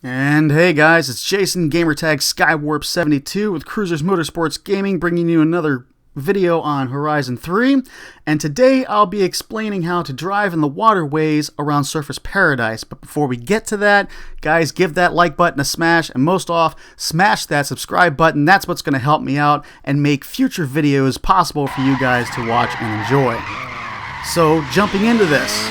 And hey guys, it's Jason, gamertag Skywarp72 with Cruizers Motorsports Gaming, bringing you another video on Horizon 3. And today I'll be explaining how to drive in the waterways around Surface Paradise. But before we get to that, guys, give that like button a smash, and most off, smash that subscribe button. That's what's going to help me out and make future videos possible for you guys to watch and enjoy. So jumping into this,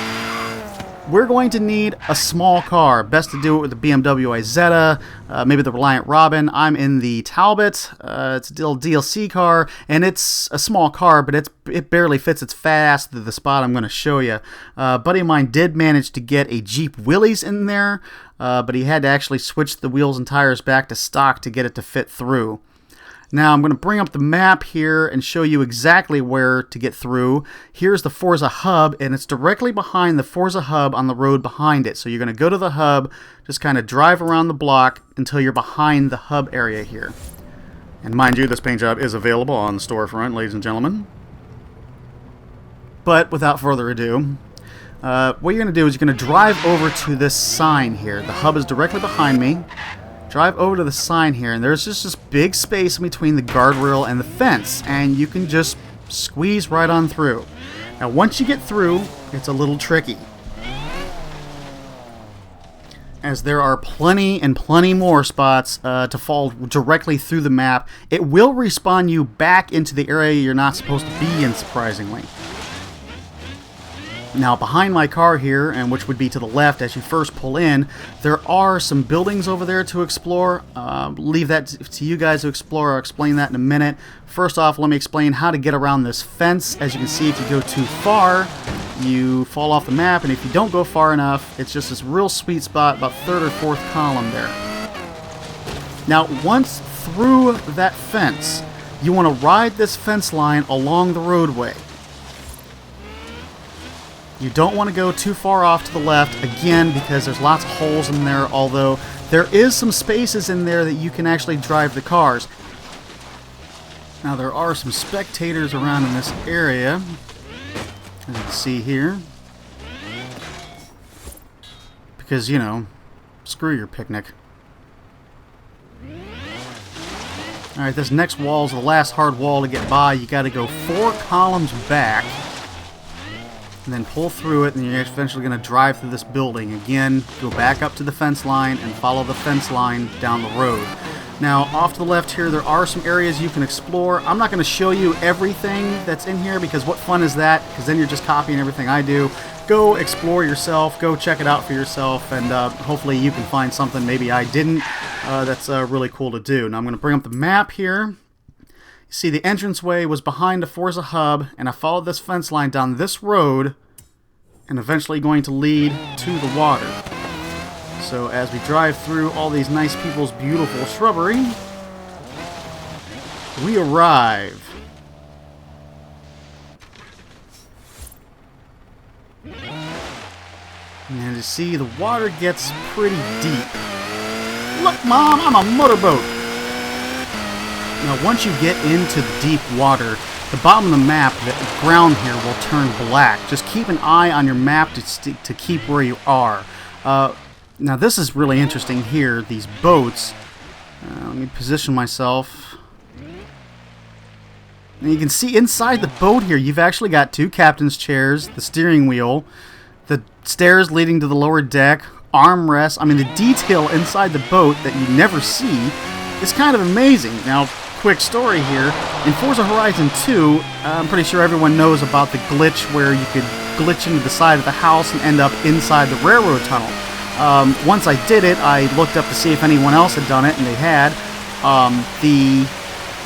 we're going to need a small car. Best to do it with the BMW Isetta, maybe the Reliant Robin. I'm in the Talbot. It's a little DLC car, and it's a small car, but it barely fits its fast to the spot I'm going to show you. A buddy of mine did manage to get a Jeep Willys in there, but he had to actually switch the wheels and tires back to stock to get it to fit through. Now I'm going to bring up the map here and show you exactly where to get through. Here's the Forza hub, and it's directly behind the Forza hub on the road behind it. So you're going to go to the hub, just kind of drive around the block until you're behind the hub area here. And mind you, this paint job is available on the storefront, ladies and gentlemen. But without further ado, what you're going to do is you're going to drive over to this sign here. The hub is directly behind me. Drive over to the sign here, and there's just this big space in between the guardrail and the fence, and you can just squeeze right on through. Now once you get through, it's a little tricky, as there are plenty and plenty more spots to fall directly through the map. It will respawn you back into the area you're not supposed to be in, surprisingly. Now behind my car here, and which would be to the left as you first pull in, there are some buildings over there to explore. Leave that to you guys to explore. I'll explain that in a minute. First off, let me explain how to get around this fence. As you can see, if you go too far, you fall off the map, and if you don't go far enough, it's just this real sweet spot, about third or fourth column there. Now once through that fence, you want to ride this fence line along the roadway. You don't want to go too far off to the left, again, because there's lots of holes in there, although there is some spaces in there that you can actually drive the cars. Now there are some spectators around in this area, as you can see here, because, you know, screw your picnic. Alright, this next wall is the last hard wall to get by. You got to go 4 columns back, and then pull through it, and you're eventually going to drive through this building. Again, go back up to the fence line and follow the fence line down the road. Now, off to the left here, there are some areas you can explore. I'm not going to show you everything that's in here, because what fun is that? Because then you're just copying everything I do. Go explore yourself, go check it out for yourself, and hopefully you can find something maybe I didn't that's really cool to do. Now I'm going to bring up the map here. You see, the entranceway was behind the Forza hub, and I followed this fence line down this road, and eventually going to lead to the water. So as we drive through all these nice people's beautiful shrubbery, we arrive. And you see, the water gets pretty deep. Look, Mom, I'm a motorboat! Now, once you get into the deep water, the bottom of the map, the ground here will turn black. Just keep an eye on your map to keep where you are. Now, this is really interesting here, these boats. Let me position myself. And you can see inside the boat here, you've actually got 2 captain's chairs, the steering wheel, the stairs leading to the lower deck, armrests. I mean, the detail inside the boat that you never see is kind of amazing. Now, quick story here. In Forza Horizon 2, I'm pretty sure everyone knows about the glitch where you could glitch into the side of the house and end up inside the railroad tunnel. Once I did it, I looked up to see if anyone else had done it, and they had.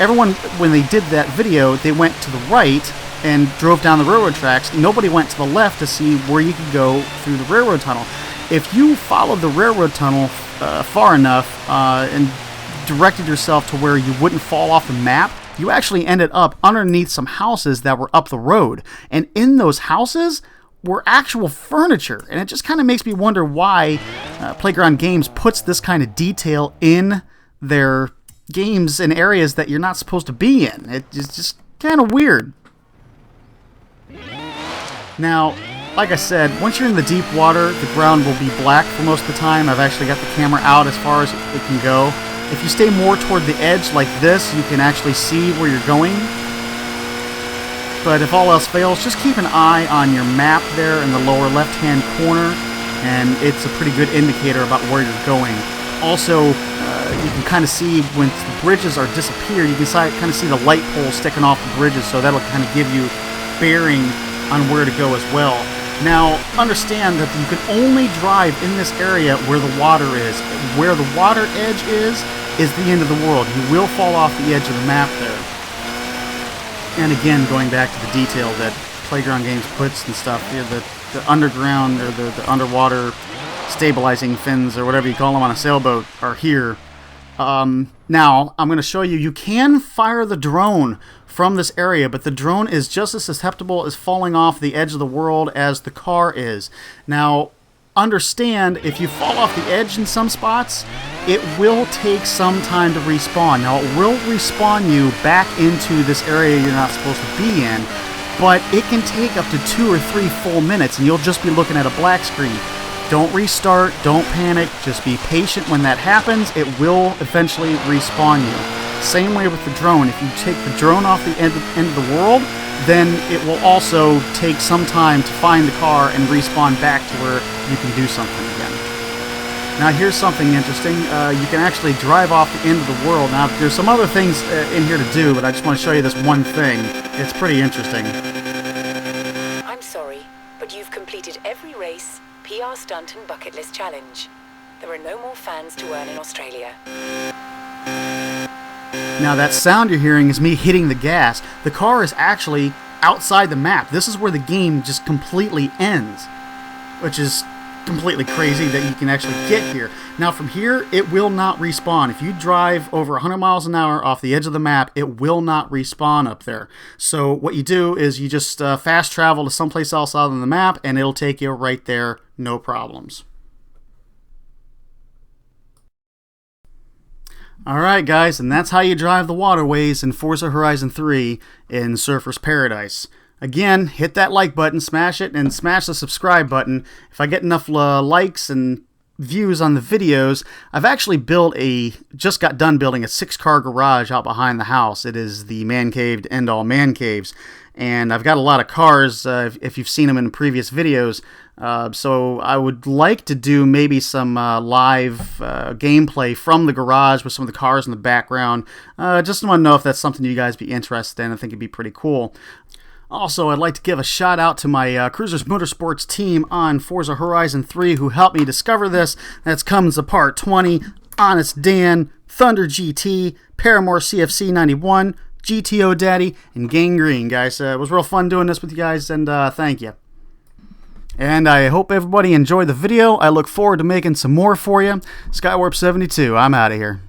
Everyone, when they did that video, they went to the right and drove down the railroad tracks. Nobody went to the left to see where you could go through the railroad tunnel. If you followed the railroad tunnel far enough and directed yourself to where you wouldn't fall off the map, you actually ended up underneath some houses that were up the road. And in those houses were actual furniture. And it just kind of makes me wonder why Playground Games puts this kind of detail in their games in areas that you're not supposed to be in. It's just kind of weird. Now, like I said, once you're in the deep water, the ground will be black for most of the time. I've actually got the camera out as far as it can go. If you stay more toward the edge like this, you can actually see where you're going. But if all else fails, just keep an eye on your map there in the lower left-hand corner, and it's a pretty good indicator about where you're going. Also, you can kind of see when the bridges are disappeared, you can kind of see the light poles sticking off the bridges, so that'll kind of give you bearing on where to go as well. Now, understand that you can only drive in this area where the water is. Where the water edge is the end of the world. You will fall off the edge of the map there. And again, going back to the detail that Playground Games puts and stuff, the underground or the underwater stabilizing fins or whatever you call them on a sailboat are here. Now, I'm going to show you, you can fire the drone from this area, but the drone is just as susceptible as falling off the edge of the world as the car is. Now, understand, if you fall off the edge in some spots, it will take some time to respawn. Now, it will respawn you back into this area you're not supposed to be in, but it can take up to 2 or 3 full minutes, and you'll just be looking at a black screen. Don't restart, don't panic, just be patient when that happens. It will eventually respawn you. Same way with the drone. If you take the drone off the end of the world, then it will also take some time to find the car and respawn back to where you can do something again. Now here's something interesting. You can actually drive off the end of the world. Now there's some other things in here to do, but I just want to show you this one thing. It's pretty interesting. I'm sorry, but you've completed every race, PR stunt and bucket list challenge. There are no more fans to earn in Australia. Now that sound you're hearing is me hitting the gas. The car is actually outside the map. This is where the game just completely ends, which is completely crazy that you can actually get here. Now from here, it will not respawn. If you drive over 100 miles an hour off the edge of the map, it will not respawn up there. So what you do is you just fast travel to someplace else out on the map, and it'll take you right there, no problems. Alright guys, and that's how you drive the waterways in Forza Horizon 3 in Surfer's Paradise. Again, hit that like button, smash it, and smash the subscribe button. If I get enough likes and views on the videos, I've actually just got done building a 6-car garage out behind the house. It is the man cave to end all man caves. And I've got a lot of cars, if you've seen them in previous videos. So I would like to do maybe some live gameplay from the garage with some of the cars in the background. Just want to know if that's something you guys be interested in. I think it'd be pretty cool. Also, I'd like to give a shout out to my Cruizers Motorsports team on Forza Horizon 3 who helped me discover this. That's Cummins Apart 20, Honest Dan, Thunder GT, Paramore CFC 91, GTO Daddy, and Gangrene, guys. It was real fun doing this with you guys, and thank you. And I hope everybody enjoyed the video. I look forward to making some more for you. Skywarp 72, I'm out of here.